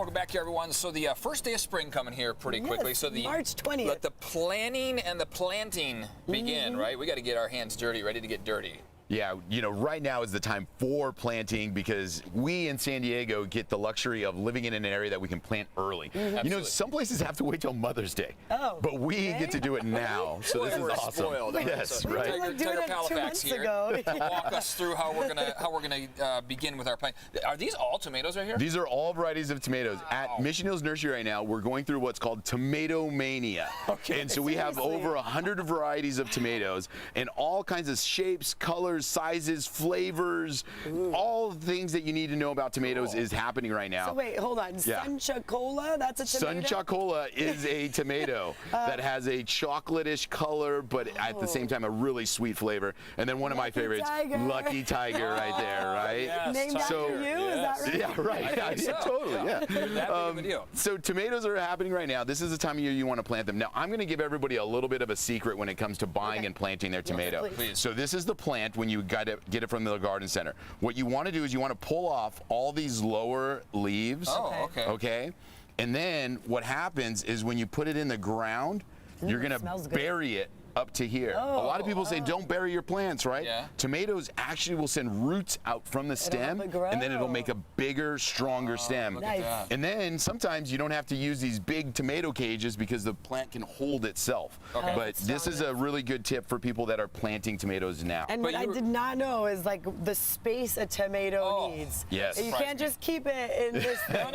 Welcome back here, everyone. So the first day of spring coming here pretty quickly. So the March 20th. Let the planning and the planting begin, right? We got to get our hands dirty, ready to get dirty. Yeah, you know, right now is the time for planting because we in San Diego get the luxury of living in an area that we can plant early. You know, some places have to wait till Mother's Day, but we get to do it now. So this is awesome. Spoiled. Yes, So right. Tiger Palafox here. Walk us through how we're gonna begin with our plant. Are these all tomatoes right here? These are all varieties of tomatoes. At Mission Hills Nursery right now, we're going through what's called tomato mania. And so we have over 100 varieties of tomatoes in all kinds of shapes, colors, sizes, flavors, all the things that you need to know about tomatoes is happening right now. So wait, hold on. Sanchacola, that's a tomato? Sanchacola is a tomato that has a chocolate-ish color, but at the same time a really sweet flavor. And then one of my favorites, Lucky Tiger right there, right? Yes, Named after you, is that right? Yeah, right. Yeah, totally, yeah. That big of a deal. So tomatoes are happening right now. This is the time of year you want to plant them. Now, I'm going to give everybody a little bit of a secret when it comes to buying and planting their tomato. Please. So this is the plant when you got to get it from the garden center. What you want to do is you want to pull off all these lower leaves. Oh, okay. Okay? And then what happens is when you put it in the ground, you're going to bury it up to here. A lot of people say don't bury your plants, right? Yeah. Tomatoes actually will send roots out from the stem, and then it'll make a bigger, stronger stem. Nice. And then sometimes you don't have to use these big tomato cages because the plant can hold itself. Okay. But this is a really good tip for people that are planting tomatoes now. And what I did not know is like the space a tomato needs. Yes. You can't just keep it in this. No.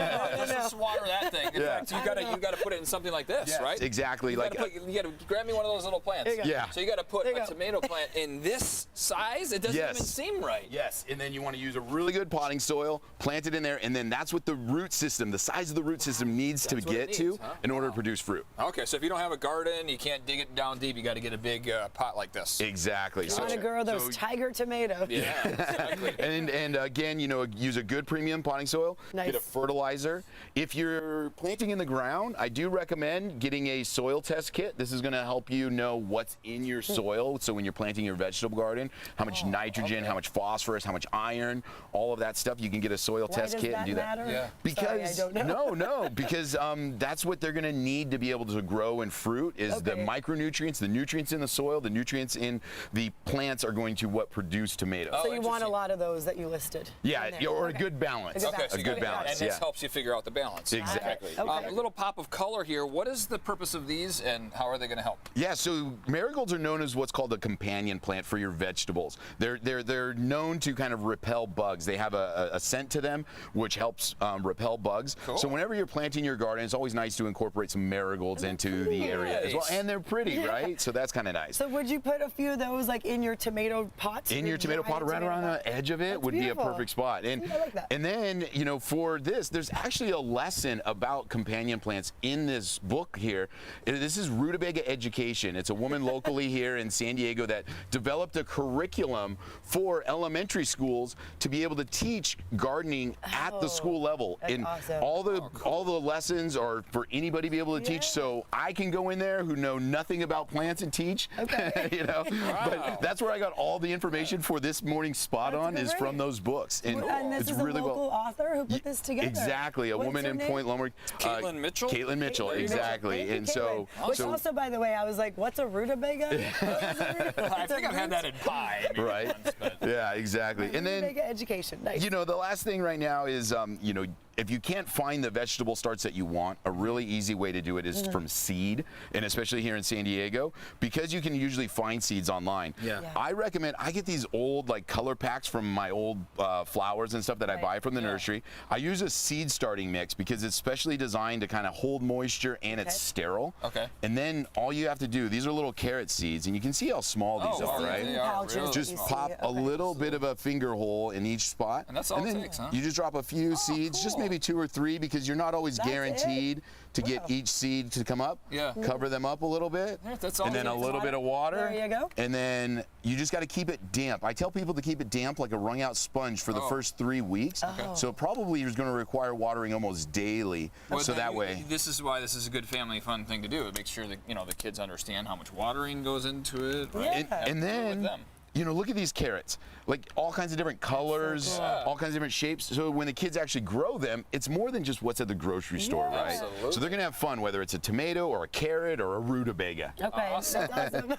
Just water that thing. In fact, you gotta put it in something like this, right? Exactly. You gotta grab me one of those little plants. Yeah. So you got to put a tomato plant in this size. It doesn't even seem right. Yes. And then you want to use a really good potting soil, plant it in there, and then that's what the root system, the size of the root system needs to get to in order to produce fruit. Okay. So if you don't have a garden, you can't dig it down deep. You got to get a big pot like this. Exactly. You want to grow those tiger tomatoes. Yeah. Exactly. And again, you know, use a good premium potting soil. Nice. Get a fertilizer. If you're planting in the ground, I do recommend getting a soil test kit. This is going to help you know what's in your soil. So when you're planting your vegetable garden, how much nitrogen, how much phosphorus, how much iron, all of that stuff, you can get a soil test kit and do that. Matter? Because Sorry, I don't know. no, because that's what they're going to need to be able to grow and fruit is the micronutrients, the nutrients in the soil, the nutrients in the plants are going to what produce tomatoes. So you want a lot of those that you listed. Yeah, or a good balance. Okay, a good balance. And this helps you figure out the balance. Exactly. A little pop of color here. What is the purpose of these, and how are they going to help? Yeah, so marigolds are known as what's called a companion plant for your vegetables. They're known to kind of repel bugs. They have a scent to them which helps repel bugs. Cool. So whenever you're planting your garden, it's always nice to incorporate some marigolds into the area as well. And they're pretty, right? So that's kind of nice. So would you put a few of those like in your tomato pots? In your tomato pot, right around the edge of it would be a perfect spot. And I like that. And then, you know, for this, there's actually a lesson about companion plants in this book here. This is Rutabaga Education. It's a woman locally here in San Diego that developed a curriculum for elementary schools to be able to teach gardening at the school level. And awesome. all the lessons are for anybody to be able to teach. So I can go in there who know nothing about plants and teach. Okay. You know, but that's where I got all the information for this morning's Spot On is from those books. And this it's is really a local author who put this together. Exactly, a woman in Point Loma. Caitlin Mitchell? Caitlin Mitchell, exactly. And so, which also, by the way, I was like, what's a rutabaga? I think I've had that in pie. Right. Yeah, exactly. And then Rutabaga education. Nice. You know, the last thing right now is, you know, if you can't find the vegetable starts that you want, a really easy way to do it is from seed, and especially here in San Diego, because you can usually find seeds online. Yeah. I recommend, I get these old like color packs from my old flowers and stuff that I buy from the nursery. I use a seed starting mix because it's specially designed to kind of hold moisture and it's sterile. Okay. And then all you have to do, these are little carrot seeds, and you can see how small these are, right? They are really Just small. pop a little bit of a finger hole in each spot. And that's all it then takes, huh? You just drop a few seeds, just maybe 2 or 3, because you're not always guaranteed to get each seed to come up. Yeah. Cover them up a little bit. Yeah, that's all and then it a takes. little bit of water. There you go. And then you just got to keep it damp. I tell people to keep it damp like a wrung out sponge for the first 3 weeks. So probably you're going to require watering almost daily. Well, so that way. This is why this is a good family fun thing to do. It makes sure that, you know, the kids understand how much watering goes into it. Right? And then, you know, look at these carrots. like all kinds of different colors, all kinds of different shapes. So when the kids actually grow them, it's more than just what's at the grocery store, right? Absolutely. So they're gonna have fun, whether it's a tomato or a carrot or a rutabaga. Okay, Awesome. that's awesome.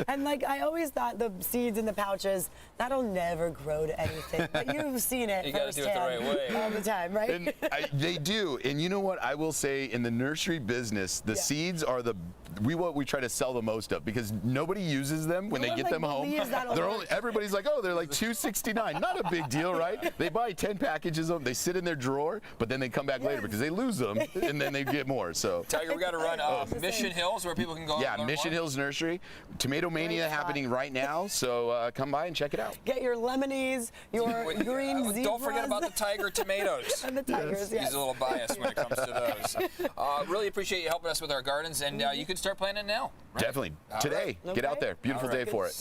And like I always thought the seeds in the pouches, that'll never grow to anything. But you've seen it You gotta do it the firsthand right way. all the time, right? And they do. And you know what? I will say in the nursery business, the seeds are what we try to sell the most of, because nobody uses them when No they one, get like, them home. believes that'll work. Everybody's like, oh, they're like $2.69. Not a big deal, right? They buy 10 packages of them. They sit in their drawer, but then they come back later because they lose them, and then they get more. So. Tiger, we got to run Mission Hills where people can go. Yeah, learn Mission more. Hills Nursery. Tomato Mania happening right now, so come by and check it out. Get your lemonies, your green zebras. Don't forget about the tiger tomatoes. And the tigers, yes. He's a little biased when it comes to those. Really appreciate you helping us with our gardens, and you can start planting now. Right? Definitely. All Today. right. Get out Okay. there. Beautiful All right. day for it.